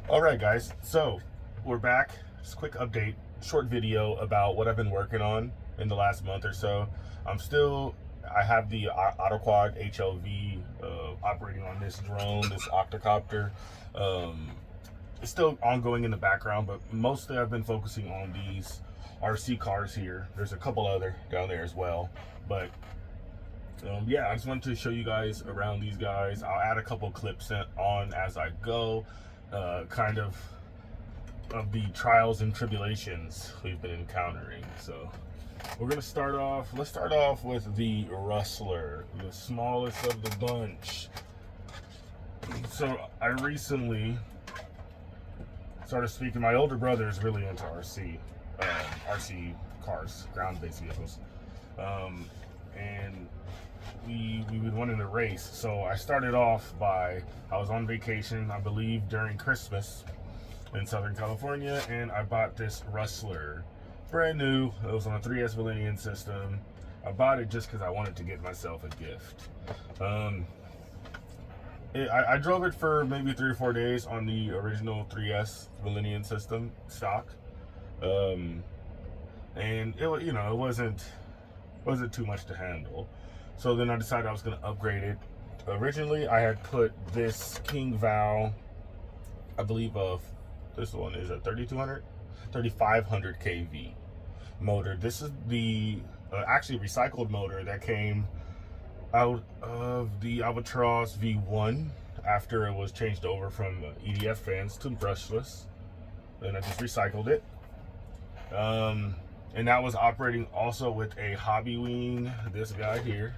All right, guys. So we're back. Just a quick update, short video about what I've been working on in the last month or so. I have the AutoQuad HLV operating on this drone, this octocopter. It's still ongoing in the background, but mostly I've been focusing on these RC cars here. There's a couple other down there as well, but yeah, I just wanted to show you guys around these guys. I'll add a couple clips on as I go, kind of the trials and tribulations we've been encountering. So let's start off with the Rustler, the smallest of the bunch. So I recently started speaking. My older brother is really into RC cars, ground-based vehicles, and we would win in a race. So I started off I was on vacation, I believe during Christmas in Southern California, and I bought this Rustler, brand new. It was on a 3S Valenian system. I bought it just because I wanted to get myself a gift. I drove it for maybe 3 or 4 days on the original 3S Valenian system stock, and it wasn't too much to handle. So then I decided I was going to upgrade it. Originally, I had put this King Val, I believe this one is a 3500 kV motor. This is the actually recycled motor that came out of the Albatross V1 after it was changed over from EDF fans to brushless. Then I just recycled it. And that was operating also with a hobby wing, this guy here,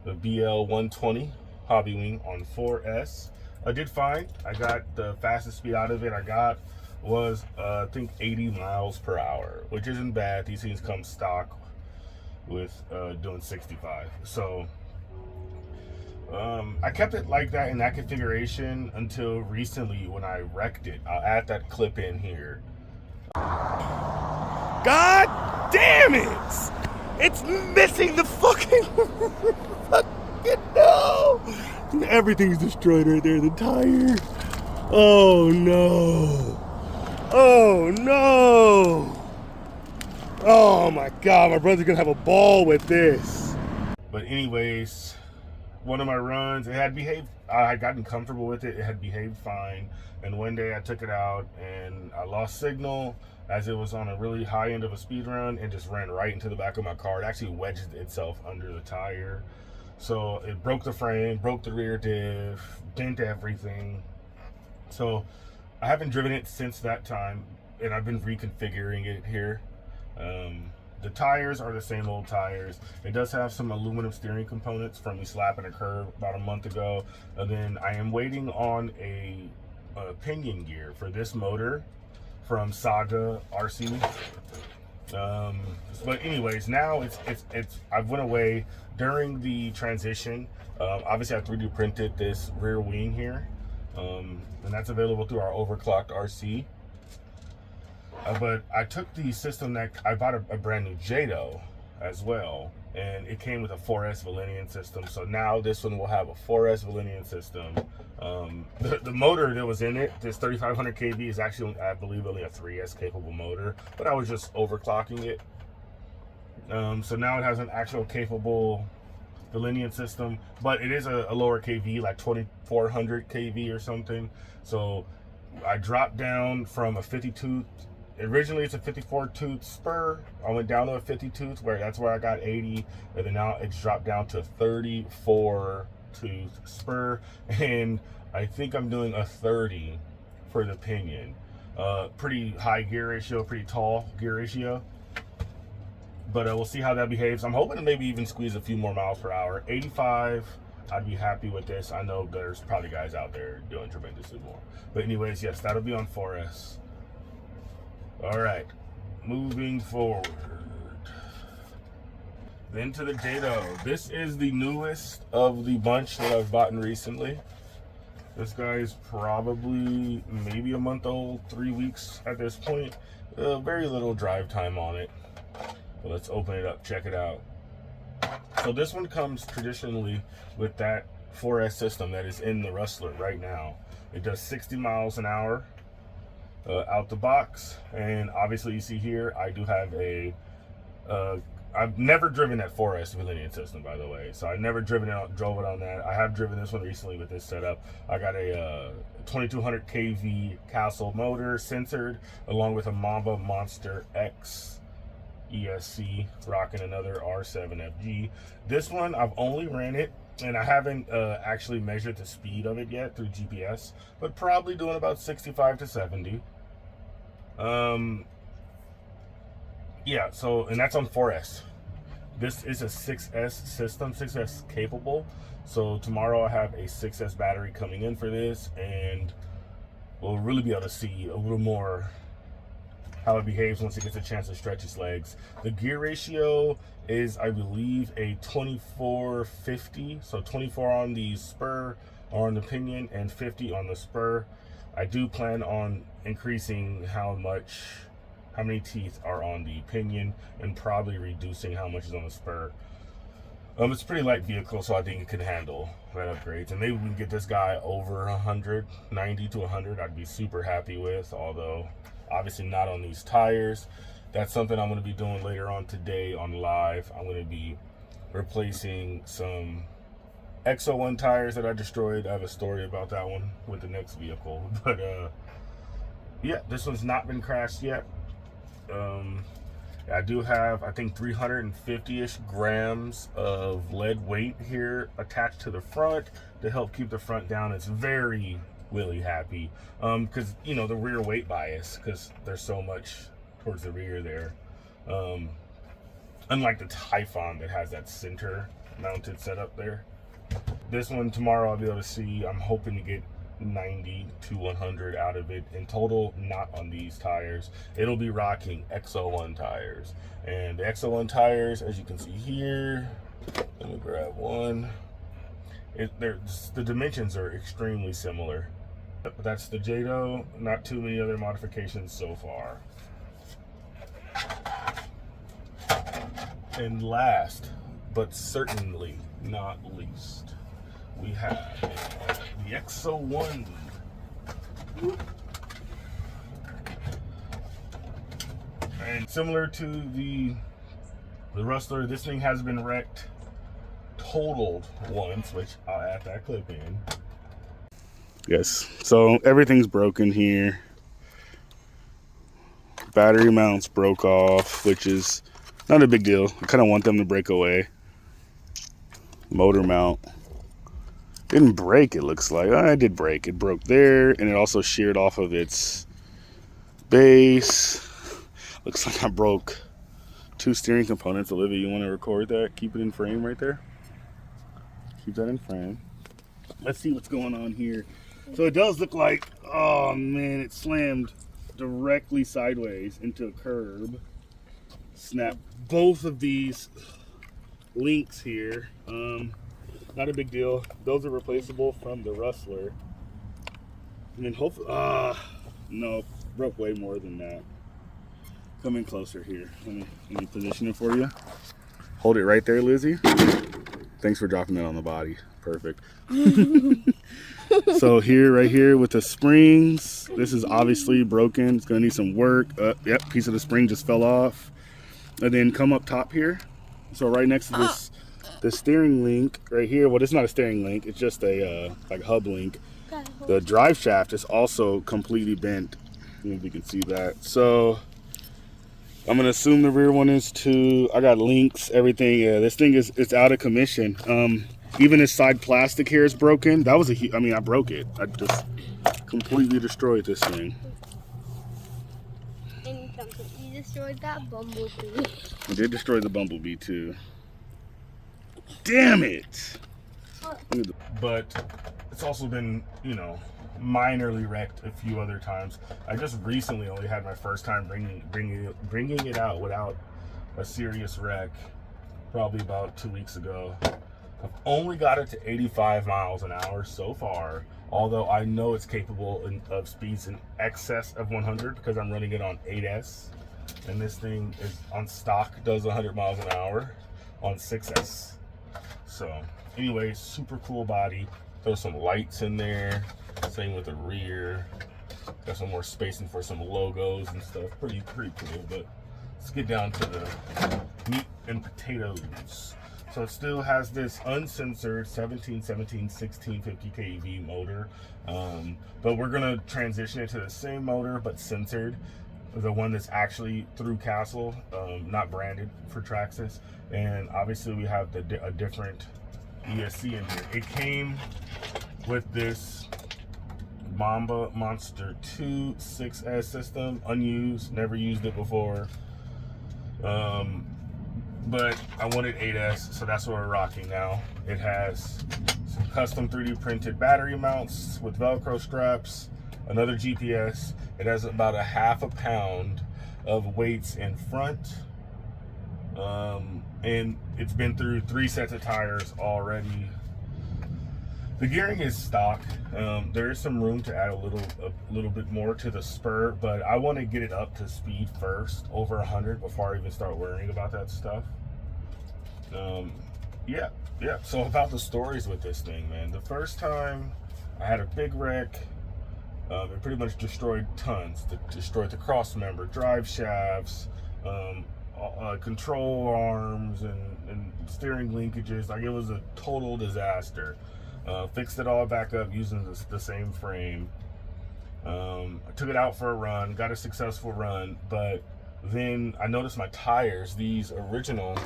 the BL120 hobby wing on 4S. I did fine. I got the fastest speed out of it I got was I think 80 miles per hour, which isn't bad. These things come stock with doing 65. So I kept it like that in that configuration until recently when I wrecked it. I'll add that clip in here. God damn it! It's missing the fucking no! Everything's destroyed right there. The tire. Oh no! Oh no! Oh my god, my brother's gonna have a ball with this. But anyways, one of my runs, it had behaved. I had gotten comfortable with it. It had behaved fine. And one day I took it out and I lost signal as it was on a really high end of a speed run and just ran right into the back of my car. It actually wedged itself under the tire. So it broke the frame, broke the rear diff, dent everything. So I haven't driven it since that time, and I've been reconfiguring it here. The tires are the same old tires. It does have some aluminum steering components from me slapping a curb about a month ago. And then I am waiting on a pinion gear for this motor from Saga RC. But anyways, now I went away during the transition. Obviously I 3D printed this rear wing here, and that's available through our overclocked RC. But I took the system that I bought a brand new Jato as well, and it came with a 4S Valenian system. So now this one will have a 4S Valenian system. The motor that was in it, this 3500 kV, is actually, I believe, only a 3S capable motor, but I was just overclocking it. So now it has an actual capable Valenian system, but it is a lower kV, like 2400 kV or something. So I dropped down from a 50 tooth. Originally it's a 54 tooth spur. I went down to a 50 tooth, that's where I got 80, and then now it's dropped down to 34 tooth spur, and I think I'm doing a 30 for the pinion. Pretty high gear ratio, pretty tall gear ratio, but we'll see how that behaves. I'm hoping to maybe even squeeze a few more miles per hour. 85, I'd be happy with this. I know there's probably guys out there doing tremendously more, but anyways, yes, that'll be on 4S. All right, moving forward. Then to the Jato. This is the newest of the bunch that I've bought recently. This guy is probably maybe a month old, 3 weeks at this point. Very little drive time on it. But let's open it up, check it out. So this one comes traditionally with that 4S system that is in the Rustler right now. It does 60 miles an hour out the box. And obviously you see here, I do have a, I've never driven that 4S Valenian system, by the way. So I've never drove it on that. I have driven this one recently with this setup. I got a 2200 kV Castle motor, censored, along with a Mamba Monster X ESC, rocking another R7FG. This one, I've only ran it, and I haven't actually measured the speed of it yet through GPS, but probably doing about 65 to 70. Yeah, so, and that's on 4S. This is a 6S system, 6S capable. So tomorrow I have a 6S battery coming in for this, and we'll really be able to see a little more how it behaves once it gets a chance to stretch its legs. The gear ratio is, I believe, a 24-50. So 24 on the spur or on the pinion and 50 on the spur. I do plan on increasing how many teeth are on the pinion, and probably reducing how much is on the spur. It's a pretty light vehicle, so I think it can handle that upgrades. And maybe we can get this guy over 100, 90 to 100. I'd be super happy with, although obviously not on these tires. That's something I'm going to be doing later on today on live. I'm going to be replacing some X01 tires that I destroyed. I have a story about that one with the next vehicle. But yeah, this one's not been crashed yet. I do have, I think, 350-ish grams of lead weight here attached to the front to help keep the front down. It's very wheelie happy, because, you know, the rear weight bias, because there's so much towards the rear there. Unlike the Typhon that has that center mounted setup there. This one tomorrow I'll be able to see. I'm hoping to get 90 to 100 out of it in total, not on these tires. It'll be rocking X01 tires, and the X01 tires, as you can see here, let me grab one. The dimensions are extremely similar. But that's the Jato. Not too many other modifications so far. And last but certainly not least, we have the X01. And similar to the Rustler, this thing has been wrecked, totaled once, which I'll add that clip in. Yes, so everything's broken here. Battery mounts broke off, which is not a big deal. I kind of want them to break away. Motor mount didn't break, it looks like. I did break. It broke there, and it also sheared off of its base. Looks like I broke 2 steering components. Olivia, you want to record that? Keep it in frame right there. Keep that in frame. Let's see what's going on here. So it does look like, oh man, it slammed directly sideways into a curb. Snapped both of these links here. Not a big deal. Those are replaceable from the Rustler. And then hopefully, no, broke way more than that. Come in closer here. Let me position it for you. Hold it right there, Lizzie. Thanks for dropping that on the body. Perfect. So here, right here with the springs, this is obviously broken. It's gonna need some work. Yep, piece of the spring just fell off. And then come up top here. So right next to this steering link right here. Well, it's not a steering link. It's just a like hub link. The drive shaft is also completely bent. I don't know if you can see that. So I'm gonna assume the rear one is too. I got links, everything. Yeah, this thing is out of commission. Even this side plastic here is broken. That was I mean, I broke it. I just completely destroyed this thing. And you destroyed that bumblebee. I did destroy the bumblebee too. Damn it! But it's also been, you know, minorly wrecked a few other times. I just recently only had my first time bringing it out without a serious wreck, probably about 2 weeks ago. I've only got it to 85 miles an hour so far, although I know it's capable of speeds in excess of 100 because I'm running it on 8S, and this thing is on stock, does 100 miles an hour on 6S. So anyway, super cool body. Throw some lights in there. Same with the rear. Got some more spacing for some logos and stuff. Pretty cool. But let's get down to the meat and potatoes. So it still has this uncensored 1650 kV motor, but we're gonna transition it to the same motor but censored, the one that's actually through Castle, not branded for Traxxas. And obviously we have a different ESC in here. It came with this Mamba Monster 2 6S system, unused, never used it before. But I wanted 8S, so that's what we're rocking now. It has some custom 3D printed battery mounts with Velcro straps, another GPS. It has about a half a pound of weights in front. And it's been through 3 sets of tires already. The gearing is stock. There is some room to add a little bit more to the spur, but I want to get it up to speed first, over 100, before I even start worrying about that stuff. Yeah. So about the stories with this thing, man. The first time I had a big wreck, it pretty much destroyed tons. Destroyed the cross member, drive shafts, control arms, and steering linkages. Like, it was a total disaster. Fixed it all back up using the same frame. I took it out for a run, got a successful run, but then I noticed my tires, these original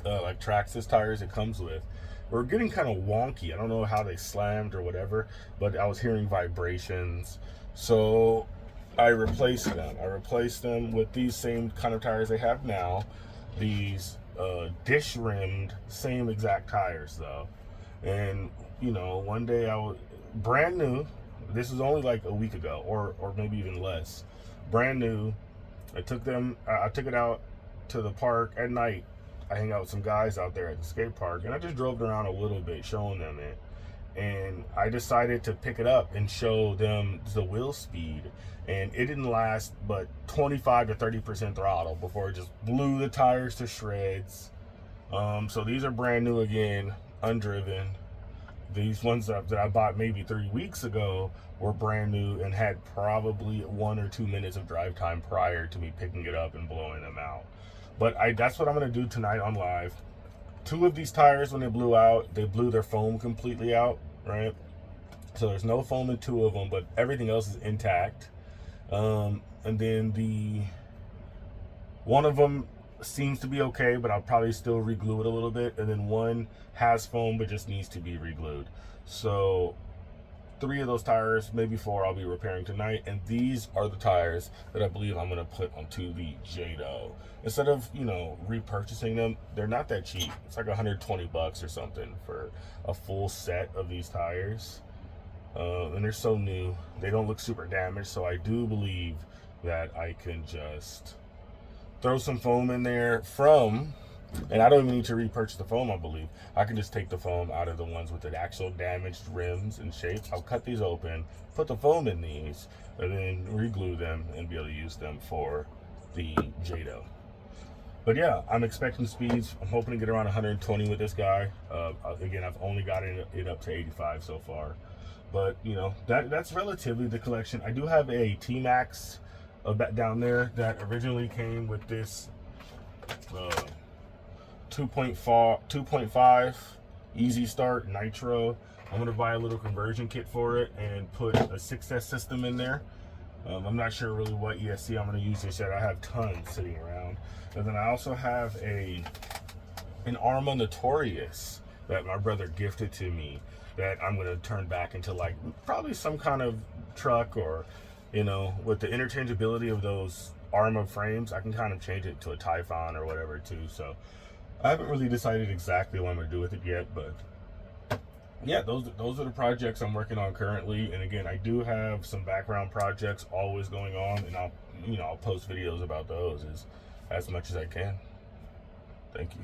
like Traxxas tires it comes with, were getting kind of wonky. I don't know how they slammed or whatever, but I was hearing vibrations. So I replaced them. I replaced them with these same kind of tires they have now. These dish rimmed, same exact tires though. And you know, one day I was brand new. This was only like a week ago, or maybe even less. Brand new. I took it out to the park at night. I hang out with some guys out there at the skate park, and I just drove around a little bit showing them it. And I decided to pick it up and show them the wheel speed. And it didn't last but 25 to 30% throttle before it just blew the tires to shreds. So these are brand new again, undriven. These ones that I bought maybe 3 weeks ago were brand new and had probably 1 or 2 minutes of drive time prior to me picking it up and blowing them out. But that's what I'm going to do tonight on live. 2 of these tires, when they blew out, they blew their foam completely out, right? So there's no foam in 2 of them, but everything else is intact. And then one of them seems to be okay, but I'll probably still reglue it a little bit. And then one has foam but just needs to be reglued. So 3 of those tires, maybe 4, I'll be repairing tonight. And these are the tires that I believe I'm going to put onto the Jato. Instead of, you know, repurchasing them, they're not that cheap. It's like $120 or something for a full set of these tires. And they're so new. They don't look super damaged. So I do believe that I can just throw some foam in there and I don't even need to repurchase the foam, I believe. I can just take the foam out of the ones with the actual damaged rims and shapes. I'll cut these open, put the foam in these, and then reglue them and be able to use them for the Jato. But yeah, I'm expecting speeds. I'm hoping to get around 120 with this guy. Again, I've only gotten it up to 85 so far. But, you know, that's relatively the collection. I do have a T-Max down there that originally came with this 2.5 Easy Start Nitro. I'm gonna buy a little conversion kit for it and put a 6S system in there. I'm not sure really what ESC I'm gonna use this yet. I have tons sitting around. And then I also have an Arma Notorious that my brother gifted to me that I'm gonna turn back into like probably some kind of truck, or, you know, with the interchangeability of those Arma frames, I can kind of change it to a Typhon or whatever too. So I haven't really decided exactly what I'm gonna do with it yet, but yeah, those are the projects I'm working on currently. And again, I do have some background projects always going on, and I'll post videos about those as much as I can. Thank you.